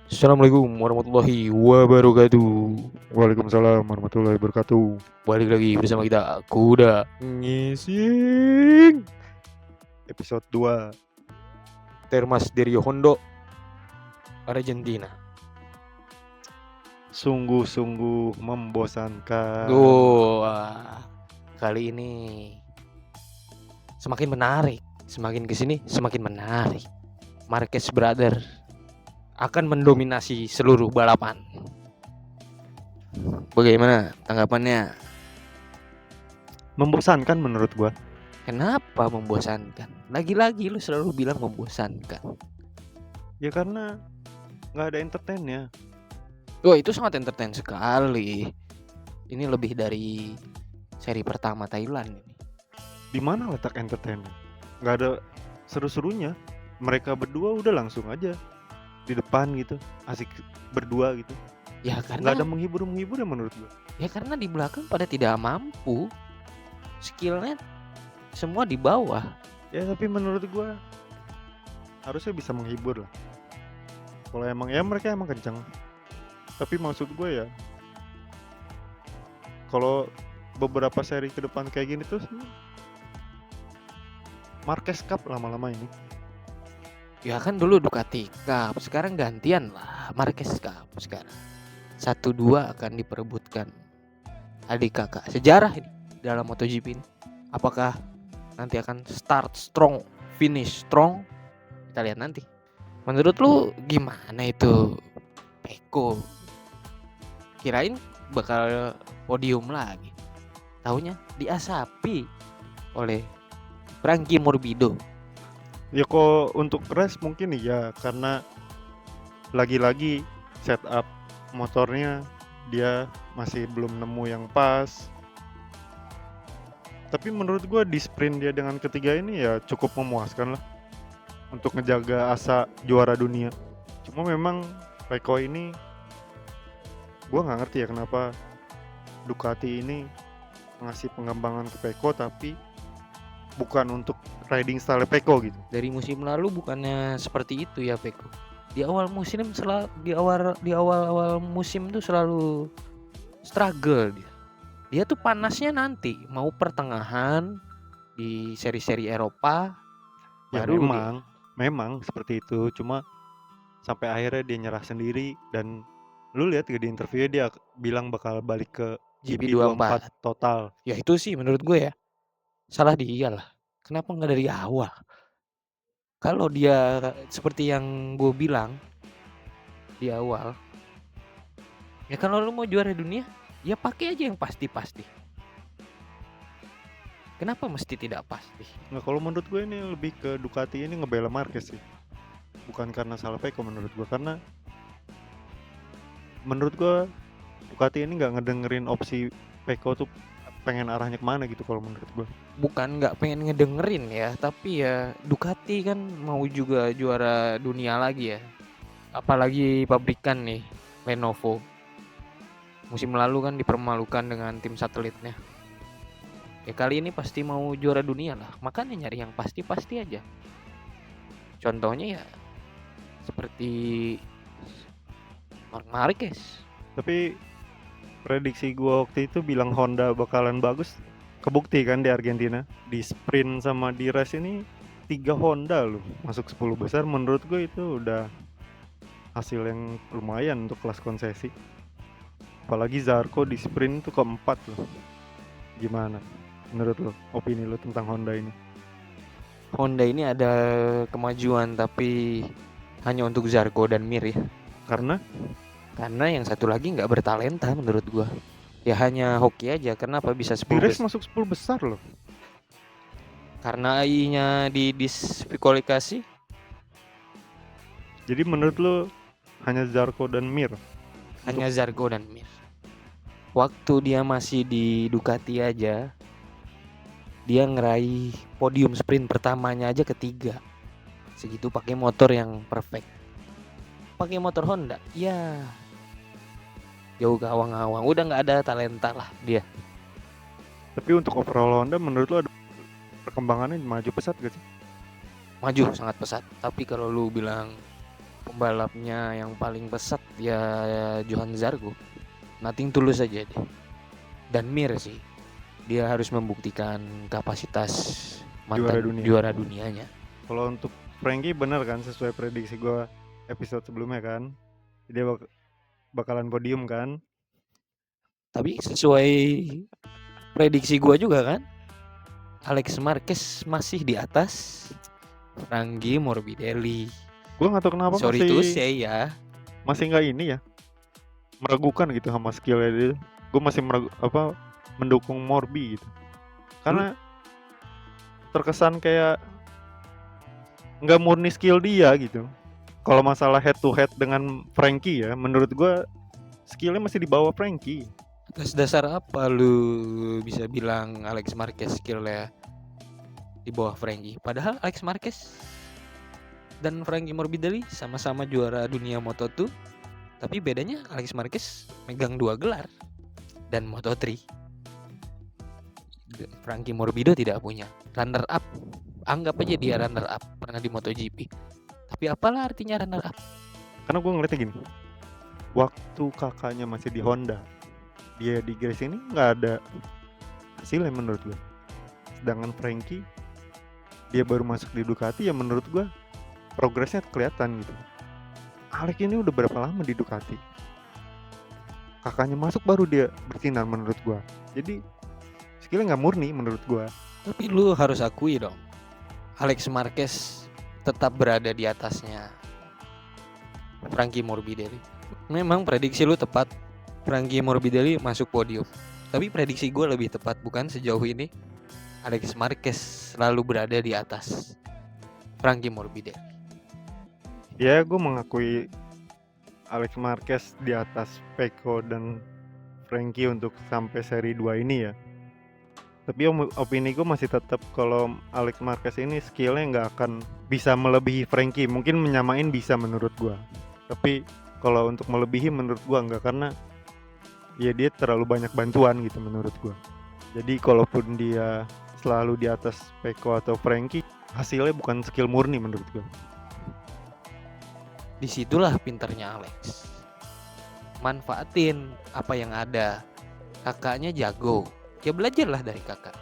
Assalamualaikum warahmatullahi wabarakatuh. Waalaikumsalam warahmatullahi wabarakatuh. Balik lagi bersama kita Kuda Ngising episode 2. Termas dari Hondo, Argentina. Sungguh-sungguh membosankan. Kali ini semakin menarik. Semakin kesini semakin menarik. Marquez Brother akan mendominasi seluruh balapan. Bagaimana tanggapannya? Membosankan menurut gua. Kenapa membosankan? Lagi-lagi lu selalu bilang membosankan. Ya karena nggak ada entertainnya. Itu sangat entertain sekali. Ini lebih dari seri pertama Thailand ini. Di mana letak entertainnya? Nggak ada seru-serunya. Mereka berdua udah langsung aja di depan gitu, asik berdua gitu. Ya Nggak karena ada menghibur ya menurut gua. ya karena di belakang pada tidak mampu. Skillnya semua di bawah. Ya tapi menurut gua harusnya bisa menghibur lah. Kalau emang ya mereka emang kencang. Tapi maksud gue ya, kalau beberapa seri ke depan kayak gini tuh Marquez Cup lama-lama ini. Ya kan dulu Ducati Cup, sekarang gantian lah Marquez Cup sekarang. 1-2 akan diperebutkan adik kakak sejarah ini dalam MotoGP ini. Apakah nanti akan start strong, finish strong? Kita lihat nanti. Menurut lu gimana itu Peko? Kirain bakal podium lagi. Taunya diasapi oleh Frankie Morbido. Ya kok untuk race mungkin iya, karena lagi-lagi setup motornya dia masih belum nemu yang pas. Tapi menurut gue di sprint dia dengan ketiga ini ya cukup memuaskan lah untuk ngejaga asa juara dunia. Cuma memang Peko ini gue nggak ngerti ya kenapa Ducati ini ngasih pengembangan ke Peko tapi bukan untuk riding style Peko gitu. Dari musim lalu bukannya seperti itu ya Peko. Di awal musim di awal musim tuh selalu struggle dia. Dia tuh panasnya nanti mau pertengahan di seri-seri Eropa. Ya Baru memang seperti itu. Cuma sampai akhirnya dia nyerah sendiri. Dan lu lihat di interview dia bilang bakal balik ke GP24 total. Ya itu sih menurut gue ya salah dia lah. Kenapa nggak dari awal? Kalau dia seperti yang gue bilang di awal, ya kalau lu mau juara dunia, ya pakai aja yang pasti-pasti. Kenapa mesti tidak pasti? Nah kalau menurut gue ini lebih ke Ducati ini ngebela Marquez sih. Bukan karena salah Peko menurut gue. Karena menurut gue Ducati ini nggak ngedengerin opsi Peko tuh pengen arahnya kemana gitu kalau menurut gue. Bukan nggak pengen ngedengerin ya, tapi ya Ducati kan mau juga juara dunia lagi ya. Apalagi pabrikan nih Lenovo. Musim lalu kan dipermalukan dengan tim satelitnya. Ya kali ini pasti mau juara dunia lah. Makanya nyari yang pasti-pasti aja. Contohnya ya seperti Marc Marquez. Tapi prediksi gue waktu itu bilang Honda bakalan bagus, kebukti kan di Argentina. Di sprint sama di race ini 3 Honda loh masuk 10 besar. Menurut gue itu udah hasil yang lumayan untuk kelas konsesi. Apalagi Zarco di sprint tuh keempat loh. Gimana menurut lo, opini lo tentang Honda ini? Honda ini ada kemajuan tapi hanya untuk Zarco dan Mir ya. Karena yang satu lagi nggak bertalenta menurut gua. Ya hanya hoki aja. Kenapa bisa 10 di race masuk 10 besar loh. Karena AI-nya didiskualifikasi. Jadi menurut lo hanya Zarco dan Mir? Hanya Zarco dan Mir. Waktu dia masih di Ducati aja, dia ngeraih podium sprint pertamanya aja ketiga. Segitu pakai motor yang perfect. Pakai motor Honda, ya jauh ke awang-awang. Udah nggak ada talenta lah dia. Tapi untuk overall Honda menurut lo ada perkembangannya maju pesat gak sih? Maju sangat pesat. Tapi kalau lu bilang Pembalapnya yang paling pesat ya Johan Zarco. Nothing tulus aja deh. Dan Mir sih. Dia harus membuktikan kapasitas Juara mantan dunia. juara dunianya. Kalau untuk Frankie bener kan sesuai prediksi gue episode sebelumnya kan, dia bakalan podium kan. Tapi sesuai prediksi gua juga kan, Alex Marquez masih di atas Frankie Morbidelli. Gue nggak tahu kenapa Sorry to say ya, masih nggak ini ya, meragukan gitu sama skillnya dia. Gue masih mendukung Morbi gitu, karena terkesan kayak nggak murni skill dia gitu. Kalau masalah head to head dengan Frankie ya, menurut gue skillnya masih di bawah Frankie. atas dasar apa lu bisa bilang Alex Marquez skillnya di bawah Frankie? Padahal Alex Marquez dan Frankie Morbidelli sama-sama juara dunia Moto2, tapi bedanya Alex Marquez megang 2 gelar dan Moto3. Frankie Morbido tidak punya. Runner up, anggap aja dia runner up pernah di MotoGP. Tapi apalah artinya runner up? Karena gue ngeliatnya gini, waktu kakaknya masih di Honda, dia di Grace ini nggak ada hasilnya menurut gue. Sedangkan Frankie, dia baru masuk di Ducati, ya menurut gue progresnya kelihatan gitu. Alex ini udah berapa lama di Ducati? Kakaknya masuk baru dia bersinar menurut gue. Jadi skillnya nggak murni menurut gue. Tapi lu harus akui dong, Alex Marquez tetap berada di atasnya Frankie Morbidelli. Memang prediksi lu tepat, Frankie Morbidelli masuk podium. Tapi prediksi gue lebih tepat, bukan sejauh ini Alex Marquez selalu berada di atas Frankie Morbidelli. Ya gue mengakui Alex Marquez di atas Pecco dan Frankie untuk sampai seri 2 ini ya. Tapi opini gue masih tetap kalau Alex Marquez ini skillnya nggak akan bisa melebihi Frankie. Mungkin menyamain bisa menurut gue. Tapi kalau untuk melebihi menurut gue enggak, karena ya dia terlalu banyak bantuan gitu menurut gue. Jadi kalaupun dia selalu di atas Pecco atau Frankie, hasilnya bukan skill murni menurut gue. Disitulah pinternya Alex, manfaatin apa yang ada. Kakaknya jago, ya belajarlah dari kakak.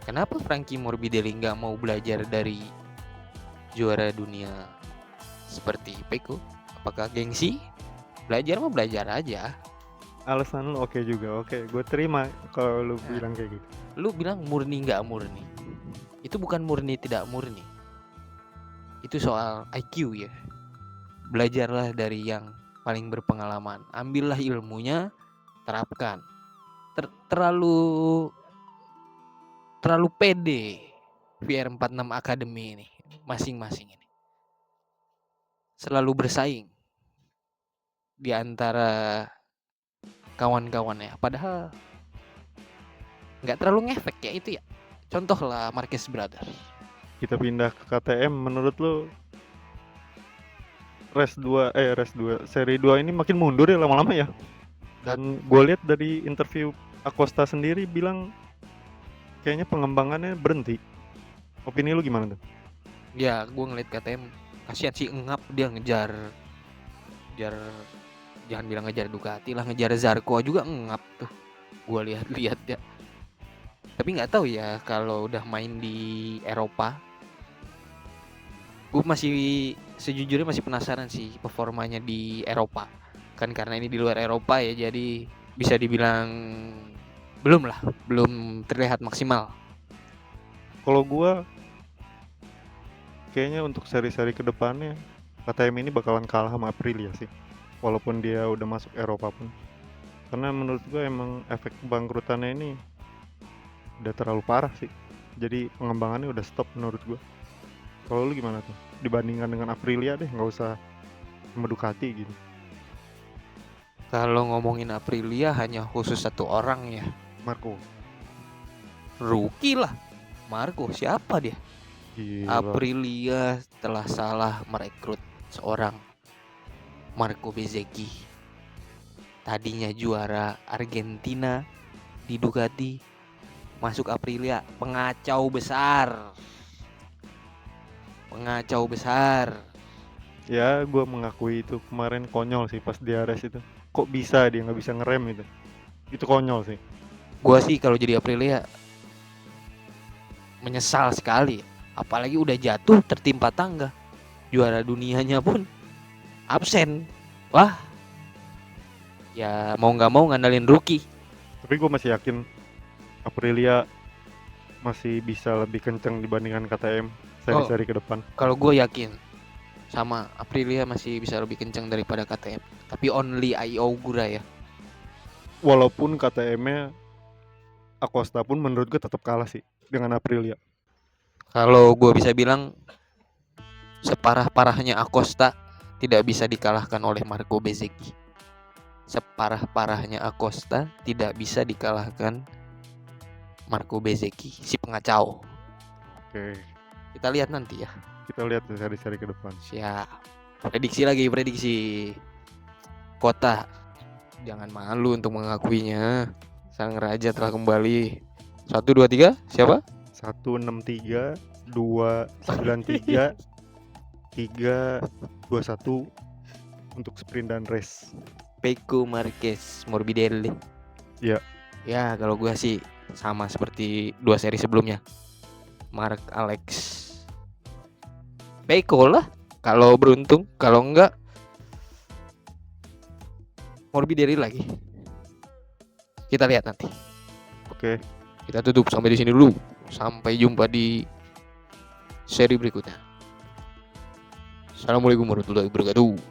Kenapa Frankie Morbidelli nggak mau belajar dari juara dunia seperti Pecco? Apakah gengsi? Belajar mah belajar aja. Alasan lu oke juga, oke gue terima kalau lu bilang kayak gitu. Lu bilang murni nggak murni, itu bukan murni tidak murni, itu soal IQ ya. Belajarlah dari yang paling berpengalaman, ambillah ilmunya, terapkan. Terlalu pede VR46 Academy ini masing-masing ini. Selalu bersaing di antara kawan-kawannya, padahal nggak terlalu ngefek ya itu ya. Contohlah Marquez Brothers. Kita pindah ke KTM, menurut lu race 2 seri 2 ini makin mundur ya lama-lama ya. Dan gue lihat dari interview Acosta sendiri bilang kayaknya pengembangannya berhenti. Opini lu gimana tuh? Ya, gue ngeliat KTM kasihan sih, Engap dia ngejar jangan bilang ngejar Ducati lah, ngejar Zarco juga Engap tuh. Gue lihat ya. Tapi nggak tahu ya kalau udah main di Eropa. Gue sejujurnya masih penasaran sih performanya di Eropa. Kan karena ini di luar Eropa ya, jadi bisa dibilang belum terlihat maksimal. Kalau gue kayaknya untuk seri-seri kedepannya KTM ini bakalan kalah sama Aprilia sih, walaupun dia udah masuk Eropa pun. Karena menurut gue emang efek bangkrutannya ini udah terlalu parah sih. Jadi pengembangannya udah stop menurut gue. Kalau lu gimana tuh? Dibandingkan dengan Aprilia deh, nggak usah sama Ducati gitu. Kalau ngomongin Aprilia hanya khusus satu orang ya, Marco. rookie lah. Marco siapa dia? Gila. Aprilia telah salah merekrut seorang Marco Bezzecchi. Tadinya juara Argentina di Ducati, masuk Aprilia, pengacau besar. Ya, gue mengakui itu kemarin konyol sih pas di Ares itu. Kok bisa dia nggak bisa ngerem itu? Itu konyol sih. Gua sih kalau jadi Aprilia menyesal sekali. Apalagi udah jatuh tertimpa tangga. Juara dunianya pun absen. Wah, ya mau nggak mau ngandalin rookie. Tapi gue masih yakin Aprilia masih bisa lebih kenceng dibandingkan KTM seri-seri ke depan. Kalau gue yakin sama Aprilia masih bisa lebih kencang daripada KTM. Tapi only I augura ya. Walaupun KTM-nya Acosta pun menurut gue tetap kalah sih dengan Aprilia. Kalau gue bisa bilang separah-parahnya Acosta tidak bisa dikalahkan oleh Marco Bezzecchi. Separah-parahnya Acosta tidak bisa dikalahkan Marco Bezzecchi, si pengacau. Oke, Kita lihat nanti ya. kita lihat seri-seri ke depan. Siap. Prediksi. Kota, jangan malu untuk mengakuinya. Sang raja telah kembali. 1, 2, 3. Siapa? 163, 293, 321 untuk sprint dan race. Pecco Marquez Morbidelli. Ya. Ya, kalau gue sih sama seperti 2 seri sebelumnya. Mark Alex. Pecco lah. Kalau beruntung, kalau enggak Morbidelli lagi. Kita lihat nanti. Oke. Kita tutup sampai di sini dulu. Sampai jumpa di seri berikutnya. Assalamualaikum warahmatullahi wabarakatuh.